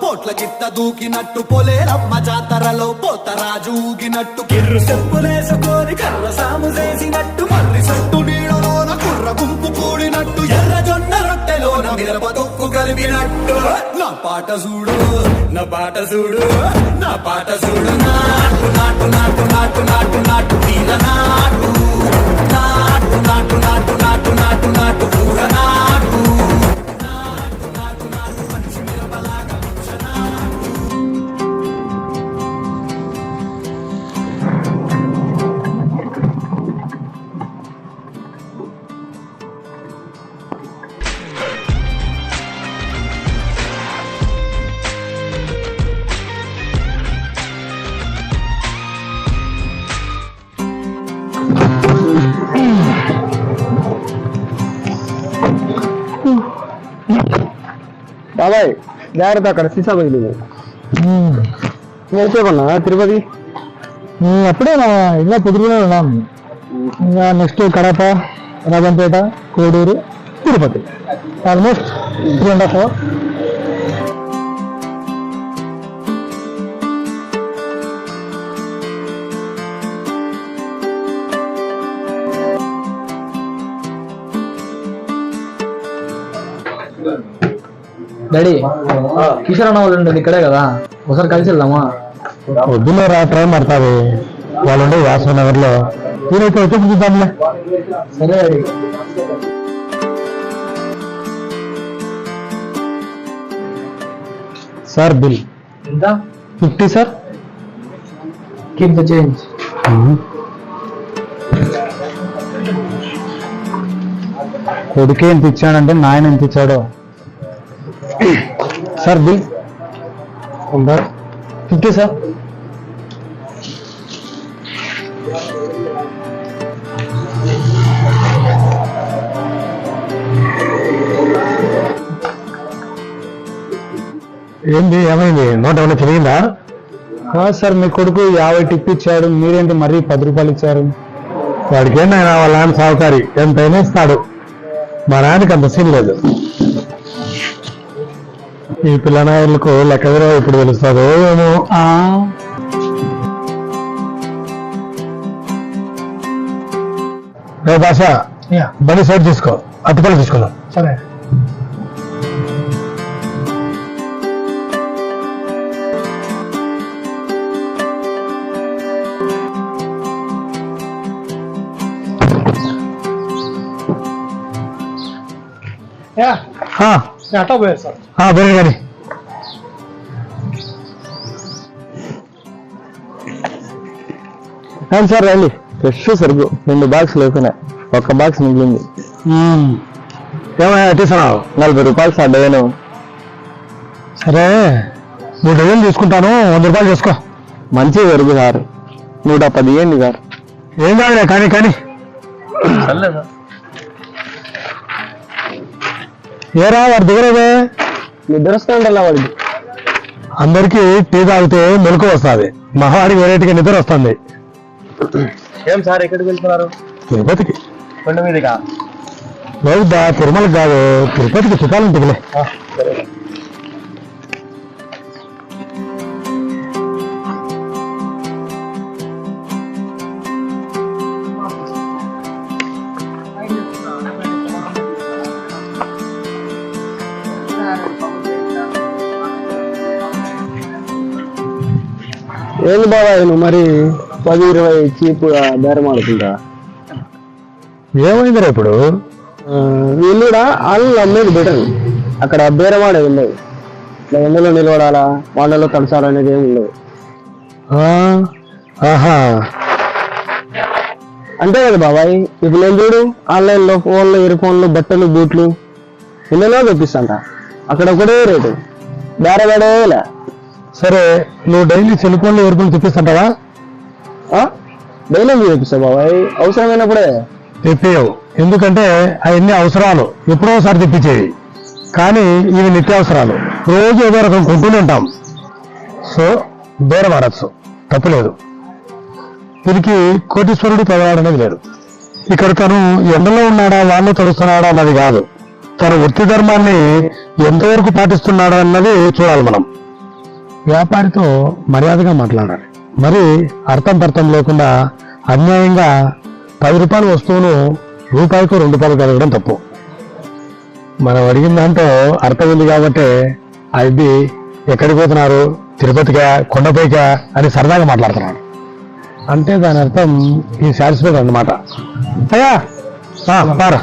పోట్ల గిట్ట దూకినట్టు పొలేరమ్మ జాతరలో పోతరాజు ఊగినట్టు కిర్రు చెప్పులేసుకొని కర్ర సాము చేసినట్టు మర్రి సట్టు నీడలోన కుర్ర గుంపు కూడినట్టు ఎర్ర జొన్న రొట్టెలోన మిరప తొక్కు కలిపినట్టు నా పాట చూడు నా పాట చూడు నా పాట చూడు నాటు నాటు నాటు నాటు నాటు నాటు తీర నాటు నాటు నాటు నాటు నాటు నాటు నాటు కూర నాటు బాబాయ్ జాగ్రత్త, అక్కడ సీసా పగిలింది. వచ్చేమన్నా తిరుపతి? అప్పుడే ఇంకా పొద్దునే ఉన్నాం. ఇంకా next Kadapa, Rajampet, Koduru, Tirupati, almost 3.5 hours. Daddy, Kishore అన్న వాళ్ళు ఉండేది ఇక్కడే కదా, ఒకసారి కలిసి వెళ్దామా? వద్దులో రా, ట్రైన్ పడుతుంది. వాళ్ళు ఉండే వాసవ నగర్ లో. నేనైతే వచ్చి చూద్దాంలే. సరే డాడీ. సార్ బిల్ ఎంత? 50 సార్. Keep the change. కొడుకే ఎంత ఇచ్చాడంటే నాయన ఎంత ఇచ్చాడో. Sir bill 50 sir. ఏంది, ఏమైంది? నోట్ ఏమైనా తిరిగిందా? సార్ మీ కొడుకు 50 టిప్ ఇచ్చాడు, మీరేంటి మరీ 10 రూపాయలు ఇచ్చారు? వాడికి ఏంటైనా వాళ్ళ నాన్న సహకారి, ఎంతైనా ఇస్తాడు. మా నాన్నకి అంత సీన్ లేదు. ఈ పిల్లనాయలకు లెక్క విలువ ఇప్పుడు తెలుస్తుందో ఏమో. భాష బండి సైడ్ తీసుకో, అట్టుపల్లి తీసుకున్నాం. సరే. అట్టా పోయారు సార్. పోయారు కానీ సార్ రండి. ఫ్రెష్ సరుకు 2 బాక్స్ లేకున్నా, 1 బాక్స్ మిగిలింది. ఏమైనా తీసుకున్నావు? 40 రూపాయలు సార్ డజను. సరే 3 డజన్లు తీసుకుంటాను, 100 రూపాయలు చేసుకో. మంచి సరుకు సార్, 110 ఇవ్వండి సార్. ఏం కాదులే, కానీ కానీ ఏరా వాడి దగ్గరే నిద్ర వస్తుందల్లా వాడికి. అందరికీ టీ తాగితే మెలకు వస్తుంది, మహాడికి వెరైటీగా నిద్ర వస్తుంది. ఏం సార్, ఎక్కడికి వెళ్తున్నారు? తిరుపతికి. కొండ మీదగా? లేదుదా, తిరుమలకి కాదు, తిరుపతికి చుట్టాలంటిదిలే. ఏంది బాబాయ్ నువ్వు మరి 10-20 చీప్ బేరం ఆడుతుంటా? ఏమైందిరా ఇప్పుడు? వీళ్ళు కూడా వాళ్ళు అమ్మేది బెటర్, అక్కడ బేరం ఆడేది ఉండదు. ఎండలో నిలబడాలా, వాళ్ళలో తడసాలనేది ఏమి ఉండదు. అంతే కదా బాబాయ్. ఇప్పుడు నేను చూడు, ఆన్లైన్లో ఫోన్లు, ఇయర్ ఫోన్లు, బట్టలు, బూట్లు ఎన్నెన్నో తెప్పిస్తాంట, అక్కడ ఒకటే రేటు, బేరగాడేలా. సరే నువ్వు డైలీ సెల్ ఫోన్లు, ఇయర్ ఫోన్లు తెప్పిస్తుంటావా? డైలీ తెప్పిస్తావు బాబాయ్, అవసరమైనప్పుడే తెప్పేయవు. ఎందుకంటే అవన్నీ అవసరాలు ఎప్పుడో ఒకసారి తెప్పించేవి, కానీ ఇవి నిత్యావసరాలు, రోజు ఏదో రకం కొంటూనే ఉంటాం. సో బేరం ఆడచ్చు, తప్పులేదు. దీనికి కోటీశ్వరుడు పెదవాడు అనేది లేదు. ఇక్కడ తను ఎండలో ఉన్నాడా, వాళ్ళు తడుస్తున్నాడా అన్నది కాదు, తన వృత్తి ధర్మాన్ని ఎంతవరకు పాటిస్తున్నాడా అన్నది చూడాలి మనం. వ్యాపారితో మర్యాదగా మాట్లాడాలి. మరి అర్థం పర్థం లేకుండా అన్యాయంగా 10 రూపాయల వస్తువును రూపాయికో 2 రూపాయలు కలగడం తప్పు. మనం అడిగిన దాంట్లో అర్థం ఉంది కాబట్టి అది ఎక్కడికి పోతున్నారు, తిరుపతిగా కొండపైకా అని సరదాగా మాట్లాడుతున్నాడు అంటే దాని అర్థం ఈ సాటిస్ఫైడ్ అన్నమాట. అయ్యా పారా